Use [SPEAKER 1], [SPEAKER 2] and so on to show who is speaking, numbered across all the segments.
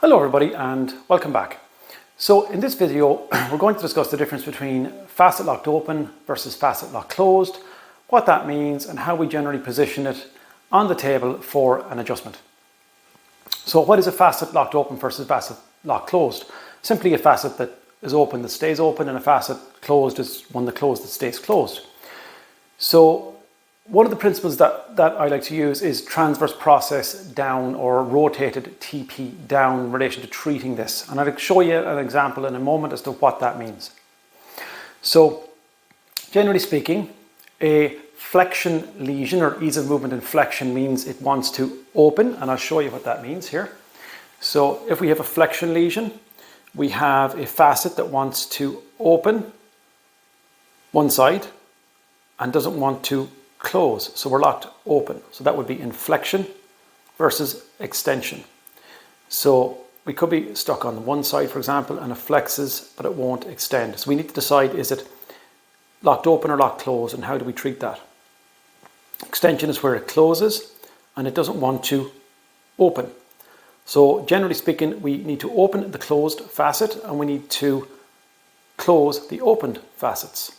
[SPEAKER 1] Hello everybody and welcome back. So in this video we're going to discuss the difference between facet locked open versus facet locked closed, what that means and how we generally position it on the table for an adjustment. So what is a facet locked open versus facet locked closed? Simply a facet that is open that stays open, and a facet closed is one that closed that stays closed. So one of the principles that I like to use is transverse process down, or rotated TP down, in relation to treating this. And I'll show you an example in a moment as to what that means. So generally speaking, a flexion lesion or ease of movement in flexion means it wants to open, and I'll show you what that means here. So if we have a flexion lesion, we have a facet that wants to open one side and doesn't want to close, so we're locked open. So that would be in flexion versus extension. So we could be stuck on one side, for example, and it flexes but it won't extend. So we need to decide, is it locked open or locked closed, and how do we treat that? Extension is where it closes and it doesn't want to open. So generally speaking, we need to open the closed facet and we need to close the opened facets.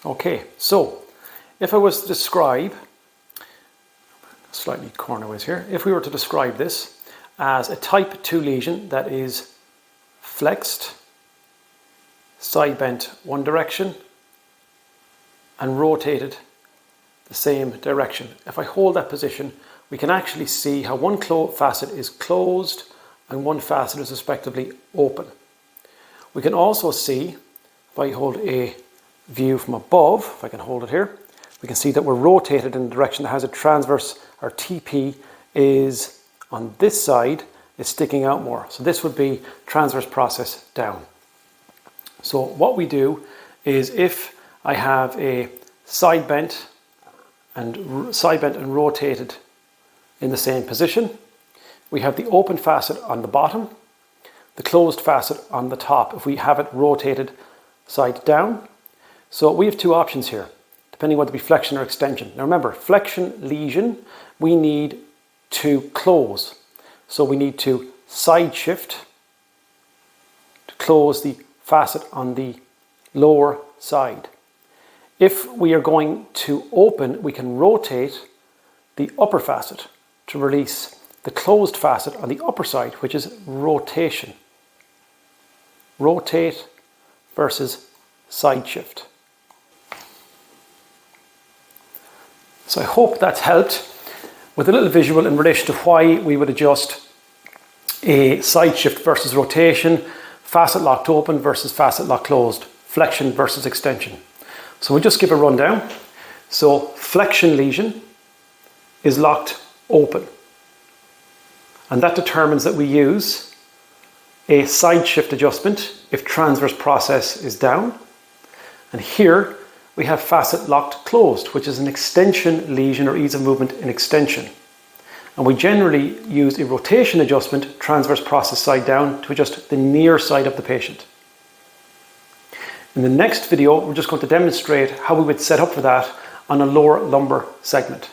[SPEAKER 1] Okay, so if I was to describe, slightly cornerways here, if we were to describe this as a type 2 lesion that is flexed, side bent one direction, and rotated the same direction. If I hold that position, we can actually see how one facet is closed and one facet is respectively open. We can also see, if I hold a view from above, if I can hold it here, we can see that we're rotated in the direction that has a transverse, or TP is on this side, is sticking out more. So this would be transverse process down. So what we do is, if I have a side bent and rotated in the same position, we have the open facet on the bottom, the closed facet on the top, if we have it rotated side down. So we have two options here, depending whether it be flexion or extension. Now remember, flexion lesion, we need to close. So we need to side shift to close the facet on the lower side. If we are going to open, we can rotate the upper facet to release the closed facet on the upper side, which is rotation. Rotate versus side shift. So I hope that's helped with a little visual in relation to why we would adjust a side shift versus rotation, facet locked open versus facet locked closed, flexion versus extension. So we'll just give a rundown. So flexion lesion is locked open, and that determines that we use a side shift adjustment if transverse process is down. And here we have facet locked closed, which is an extension lesion or ease of movement in extension. And we generally use a rotation adjustment, transverse process side down, to adjust the near side of the patient. In the next video, we're just going to demonstrate how we would set up for that on a lower lumbar segment.